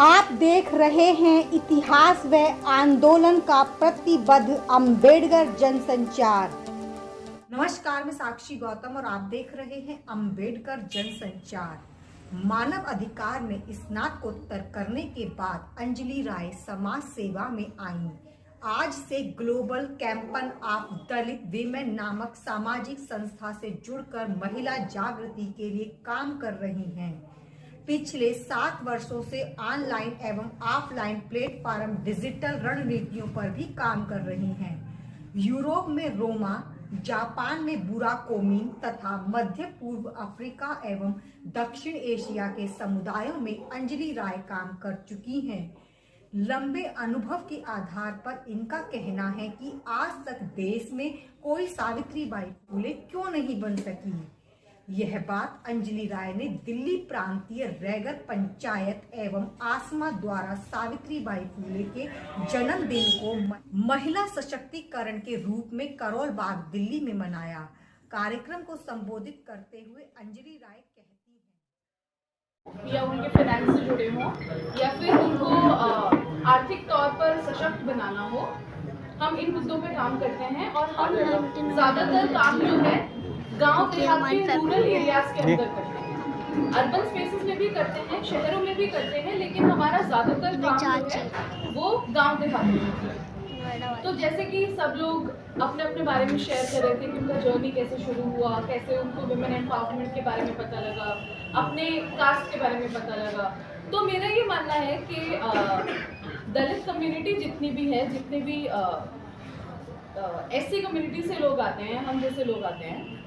आप देख रहे हैं इतिहास व आंदोलन का प्रतिबद्ध अम्बेडकर जनसंचार। नमस्कार, मैं साक्षी गौतम और आप देख रहे हैं अम्बेडकर जनसंचार। मानव अधिकार में स्नातकोत्तर करने के बाद अंजलि राय समाज सेवा में आई। आज से global campaign of Dalit women नामक सामाजिक संस्था से जुड़कर महिला जागृति के लिए काम कर रही हैं। पिछले 7 वर्षों से ऑनलाइन एवं ऑफलाइन प्लेटफॉर्म डिजिटल रणनीतियों पर भी काम कर रही हैं। यूरोप में रोमा, जापान में बुराकोमिन तथा मध्य पूर्व अफ्रीका एवं दक्षिण एशिया के समुदायों में अंजलि राय काम कर चुकी हैं। लंबे अनुभव के आधार पर इनका कहना है कि आज तक देश में कोई सावित्रीबाई फुले क्यों नहीं बन सकी। यह बात अंजलि राय ने दिल्ली प्रांतीय रैगर पंचायत एवं आसमा द्वारा सावित्रीबाई फुले के जन्मदिन को महिला सशक्तिकरण के रूप में करोल बाग दिल्ली में मनाया। कार्यक्रम को संबोधित करते हुए अंजलि राय कहती हैं, या उनके फाइनेंस से जुड़े हों या फिर उनको आर्थिक तौर पर सशक्त बनाना हो, हम इन मुद्दों पे काम करते हैं। और हम ज़्यादातर काम जो है गांव देहात के रूरल एरियाज के अंदर करते हैं। अर्बन स्पेसेस में भी करते हैं, शहरों में भी करते हैं, लेकिन हमारा ज़्यादातर काम जो है वो गांव देहात में। तो जैसे कि सब लोग अपने अपने बारे में शेयर कर रहे थे कि उनका जर्नी कैसे शुरू हुआ, कैसे उनको वुमेन एम्पावरमेंट के बारे में पता लगा, अपने कास्ट के बारे में पता लगा। तो मेरा ये मानना है कि दलित कम्युनिटी जितनी भी है, जितने भी एससी कम्युनिटी से लोग आते हैं, हम जैसे लोग आते हैं,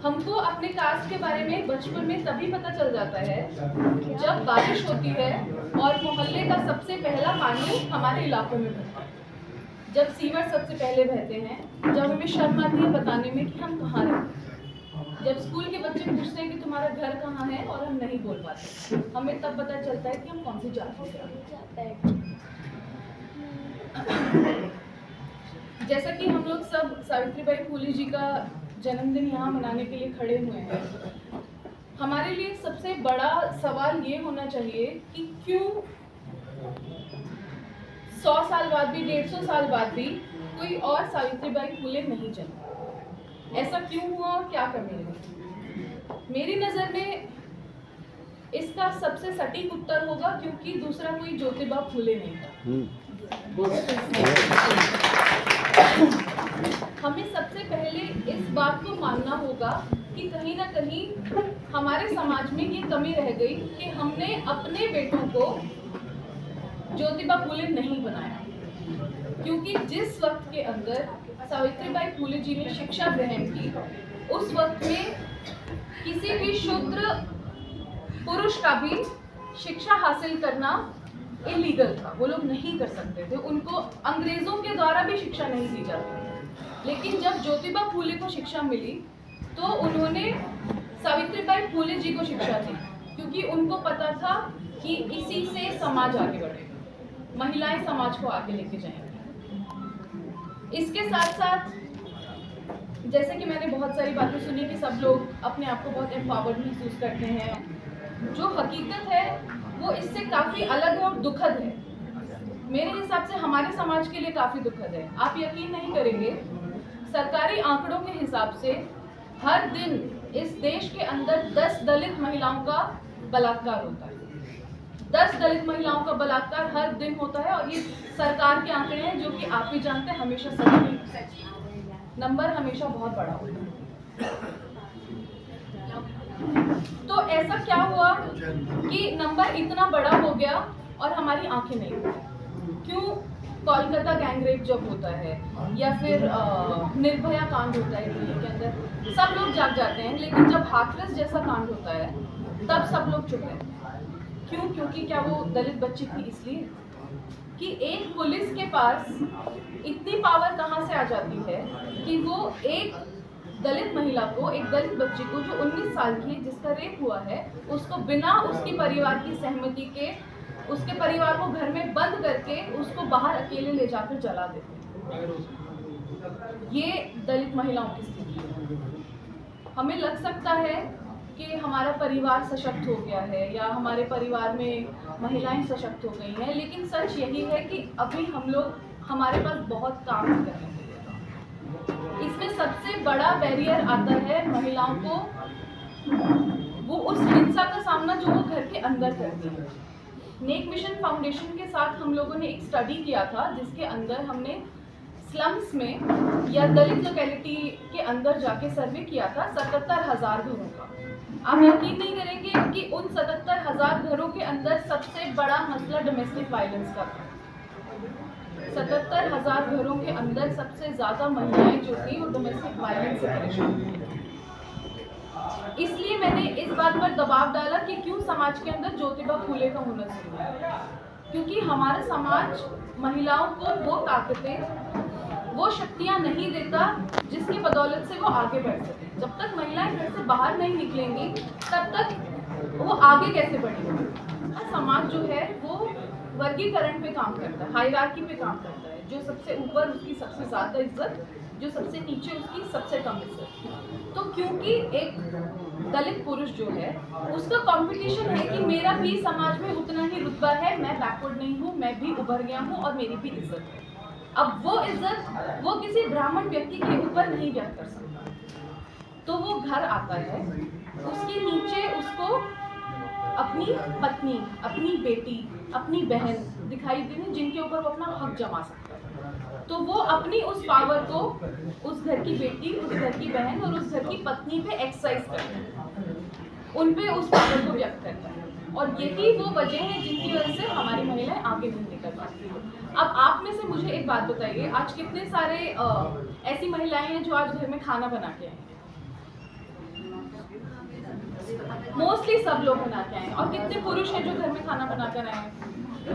हमको अपने कास्ट के बारे में बचपन में तभी पता चल जाता है जब बारिश होती है और मोहल्ले का सबसे पहला पानी हमारे इलाकों में बहता है, जब सीवर सबसे पहले बहते हैं, जब हमें शर्म आती है बताने में कि हम कहाँ रहते हैं, जब स्कूल के बच्चे पूछते हैं कि तुम्हारा घर कहाँ है और हम नहीं बोल पाते, हमें तब पता चलता है कि हम कौन सी जाति से हैं। जैसा कि हम लोग सब सावित्रीबाई फुले जी का जन्मदिन यहाँ मनाने के लिए खड़े हुए हैं, हमारे लिए सबसे बड़ा सवाल ये होना चाहिए कि क्यों 100 साल बाद भी, 150 साल बाद भी कोई और सावित्रीबाई फुले नहीं जन्मी। ऐसा क्यों हुआ और क्या कमी रही? मेरी नज़र में इसका सबसे सटीक उत्तर होगा क्योंकि दूसरा कोई ज्योतिबा फुले नहीं था। हमें सबसे पहले इस बात को मानना होगा कि कहीं ना कहीं हमारे समाज में ये कमी रह गई कि हमने अपने बेटों को ज्योतिबा फुले नहीं बनाया। क्योंकि जिस वक्त के अंदर सावित्रीबाई फुले जी ने शिक्षा ग्रहण की, उस वक्त में किसी भी शूद्र पुरुष का भी शिक्षा हासिल करना इलीगल था, वो लोग नहीं कर सकते थे, उनको अंग्रेजों के द्वारा भी शिक्षा नहीं दी जाती। लेकिन जब ज्योतिबा फुले को शिक्षा मिली तो उन्होंने सावित्रीबाई फुले जी को शिक्षा दी, क्योंकि उनको पता था कि इसी से समाज आगे बढ़ेगा, महिलाएं समाज को आगे लेके जाएंगी। इसके साथ साथ जैसे कि मैंने बहुत सारी बातें सुनी कि सब लोग अपने आप को बहुत एम्पावर्ड महसूस करते हैं, जो हकीकत है वो इससे काफ़ी अलग है और दुखद है। मेरे हिसाब से हमारे समाज के लिए काफ़ी दुखद है। आप यकीन नहीं करेंगे, सरकारी आंकड़ों के हिसाब से हर दिन इस देश के अंदर 10 दलित महिलाओं का बलात्कार होता है। 10 दलित महिलाओं का बलात्कार हर दिन होता है और ये सरकार के आंकड़े हैं, जो कि आप भी जानते हैं हमेशा सच नहीं, नंबर हमेशा बहुत बड़ा होता है। तो ऐसा क्या हुआ कि नंबर इतना बड़ा हो गया और हमारी आंखें नहीं खुली? क्यों? कोलकाता गैंगरेप जब होता है या फिर निर्भया कांड होता है दिल्ली के अंदर, सब लोग जाग जाते हैं, लेकिन जब हाथरस जैसा कांड होता है तब सब लोग चुप रहते हैं। क्यों? क्योंकि क्या वो दलित बच्ची थी इसलिए? कि एक पुलिस के पास इतनी पावर कहाँ से आ जाती है कि वो एक दलित महिला को, एक दलित बच्ची को जो 19 साल की है, जिसका रेप हुआ है, उसको बिना उसके परिवार की सहमति के, उसके परिवार को घर में बंद करके उसको बाहर अकेले ले जाकर जला देते हैं। ये दलित महिलाओं की स्थिति है। हमें लग सकता है कि हमारा परिवार सशक्त हो गया है या हमारे परिवार में महिलाएं सशक्त हो गई हैं, लेकिन सच यही है कि अभी हमारे पास बहुत काम करने के लिए। इसमें सबसे बड़ा बैरियर आता है महिलाओं को वो उस हिंसा का सामना जो वो घर के अंदर करती है। नेक मिशन फाउंडेशन के साथ हम लोगों ने एक स्टडी किया था जिसके अंदर हमने स्लम्स में या दलित लोकेलिटी के अंदर जाके सर्वे किया था 77,000 घरों का। आप यकीन नहीं करेंगे कि उन 77,000 घरों के अंदर सबसे बड़ा मसला डोमेस्टिक वायलेंस का था। 77,000 घरों के अंदर सबसे ज्यादा महिलाएं जो थी वो डोमेस्टिक वायलेंस से परेशान थी। इसलिए मैंने इस बात पर दबाव डाला कि क्यों समाज के अंदर ज्योतिबा फूले का होना चाहिए, क्योंकि हमारा समाज महिलाओं को वो ताकतें, वो शक्तियां नहीं देता जिसकी बदौलत से वो आगे बढ़ सके। जब तक महिलाएं घर से बाहर नहीं निकलेंगी तब तक वो आगे कैसे बढ़ेंगी। समाज जो है वो वर्गीकरण पे काम करता है, हायरार्की पे काम करता है। जो सबसे ऊपर उसकी सबसे ज्यादा इज्जत, जो सबसे नीचे उसकी सबसे कम इज्जत। तो क्योंकि एक दलित पुरुष जो है उसका कंपटीशन है कि मेरा भी समाज में उतना ही रुतबा है, मैं बैकवर्ड नहीं हूँ, मैं भी उभर गया हूँ और मेरी भी इज्जत है। अब वो इज्जत वो किसी ब्राह्मण व्यक्ति के ऊपर नहीं व्यक्त कर सकता, तो वो घर आता है, उसके नीचे उसको अपनी पत्नी, अपनी बेटी, अपनी बहन दिखाई देती जिनके ऊपर वो अपना हक जमा सकता है। तो वो अपनी उस पावर को उस घर की बेटी, उस घर की बहन और उस घर की पत्नी पे एक्सरसाइज करता है, उन पे उस पावर को व्यक्त करता है। और यही वो वजह है जिनकी वजह से हमारी महिलाएं आगे नहीं निकल पाती। अब आप में से मुझे एक बात बताइए, आज कितने सारे ऐसी महिलाएं हैं जो आज घर में खाना बना के आए? मोस्टली सब लोग बना के आए। और कितने पुरुष हैं जो घर में खाना बना कर आए हैं? तो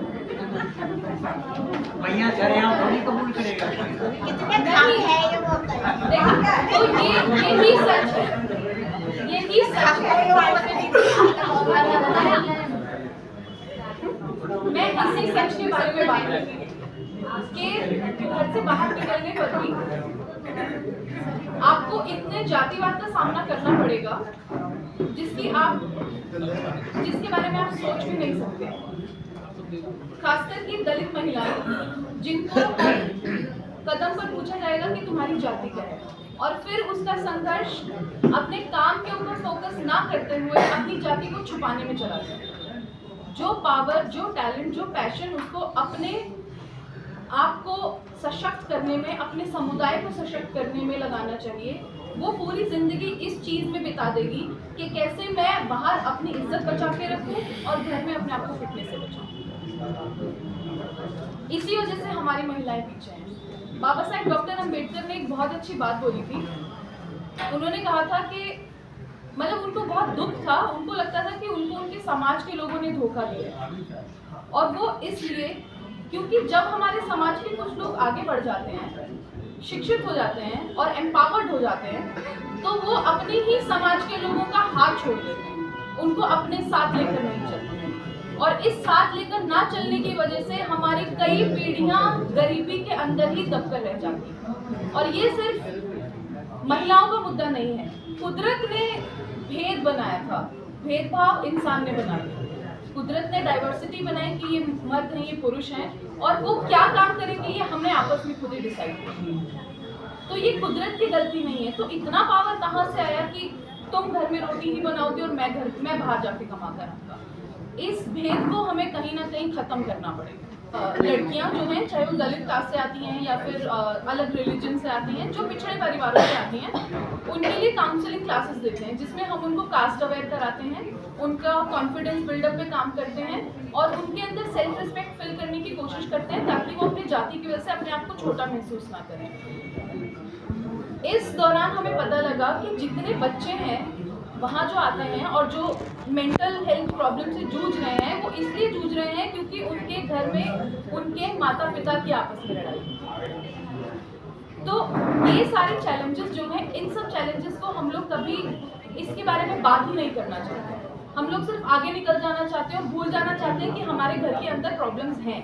यही सच है, यही सच है। मैं इसी सच के बारे में बात करती हूँ कि घर से बाहर निकलने पर भी आपको इतने जातिवाद का सामना करना पड़ेगा जिसके बारे में आप सोच भी नहीं सकते। खासकर कि दलित महिलाएं जिनको कदम पर पूछा जाएगा कि तुम्हारी जाति क्या है, और फिर उसका संघर्ष अपने काम के ऊपर फोकस ना करते हुए अपनी जाति को छुपाने में चला जाए। जो पावर, जो टैलेंट, जो पैशन उसको अपने आप को सशक्त करने में, अपने समुदाय को सशक्त करने में लगाना चाहिए, वो पूरी जिंदगी इस चीज में बिता देगी कि कैसे मैं बाहर अपनी इज्जत बचा के रखूं और घर में अपने आप को फिटने से बचाऊं। इसी वजह से हमारी महिलाएं पीछे हैं। बाबा साहेब डॉक्टर अम्बेडकर ने एक बहुत अच्छी बात बोली थी। उन्होंने कहा था कि मतलब उनको बहुत दुख था, उनको लगता था कि उनको उनके समाज के लोगों ने धोखा दिया, और वो इसलिए क्योंकि जब हमारे समाज के कुछ लोग आगे बढ़ जाते हैं, शिक्षित हो जाते हैं और एम्पावर्ड हो जाते हैं, तो वो अपने ही समाज के लोगों का हाथ छोड़ देते हैं, उनको अपने साथ लेकर नहीं चलते। और इस साथ लेकर ना चलने की वजह से हमारी कई पीढ़ियां गरीबी के अंदर ही दबकर रह जाती हैं। और ये सिर्फ महिलाओं का मुद्दा नहीं है, कुदरत ने भेद बनाया था, भेदभाव इंसान ने बनाया। कुदरत ने डाइवर्सिटी बनाई कि ये मर्द हैं, ये पुरुष हैं, और वो क्या काम करेंगे ये हमने आपस में खुद ही डिसाइड किया। तो ये कुदरत की गलती नहीं है। तो इतना पावर कहाँ से आया कि तुम घर में रोटी ही बनाओगे और मैं बाहर जाके कमा कर आऊंगा? इस भेद को हमें कहीं ना कहीं खत्म करना पड़ेगा। लड़कियां जो हैं, चाहे वो दलित कास्ट से आती हैं या फिर अलग रिलीजन से आती हैं, जो पिछड़े परिवारों से आती हैं, उनके लिए काउंसलिंग क्लासेस देते हैं जिसमें हम उनको कास्ट अवेयर कराते हैं, उनका कॉन्फिडेंस बिल्डअप पे काम करते हैं और उनके अंदर सेल्फ रिस्पेक्ट फिल करने की कोशिश करते हैं ताकि वो अपनी जाति की वजह से अपने आप को छोटा महसूस ना करें। इस दौरान हमें पता लगा कि जितने बच्चे हैं वहाँ जो आते हैं और जो मेंटल हेल्थ प्रॉब्लम से जूझ रहे हैं, वो इसलिए जूझ रहे हैं क्योंकि उनके घर में उनके माता पिता की आपस में लड़ाई। तो ये सारे चैलेंजेस जो हैं, इन सब चैलेंजेस को हम लोग कभी इसके बारे में बात ही नहीं करना चाहते। हम लोग सिर्फ आगे निकल जाना चाहते हैं और भूल जाना चाहते हैं कि हमारे घर के अंदर प्रॉब्लम्स हैं।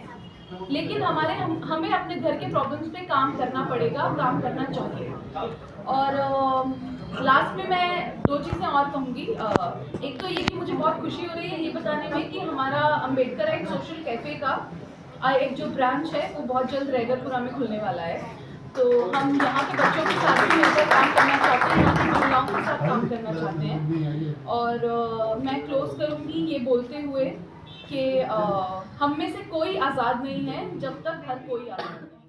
लेकिन हमें अपने घर के प्रॉब्लम्स पे काम करना पड़ेगा, काम करना चाहिए। और लास्ट में मैं 2 चीज़ें और कहूँगी। एक तो ये कि मुझे बहुत खुशी हो रही है ये बताने में कि हमारा अम्बेडकराइट सोशल कैफ़े का एक जो ब्रांच है वो बहुत जल्द रैगरपुरा में खुलने वाला है। तो हम यहाँ के बच्चों के साथ भी मिलकर काम करना चाहते हैं, यहाँ की महिलाओं के साथ काम करना चाहते हैं। और मैं क्लोज करूँगी ये बोलते हुए कि हम में से कोई आज़ाद नहीं है जब तक हर कोई आज़ाद है।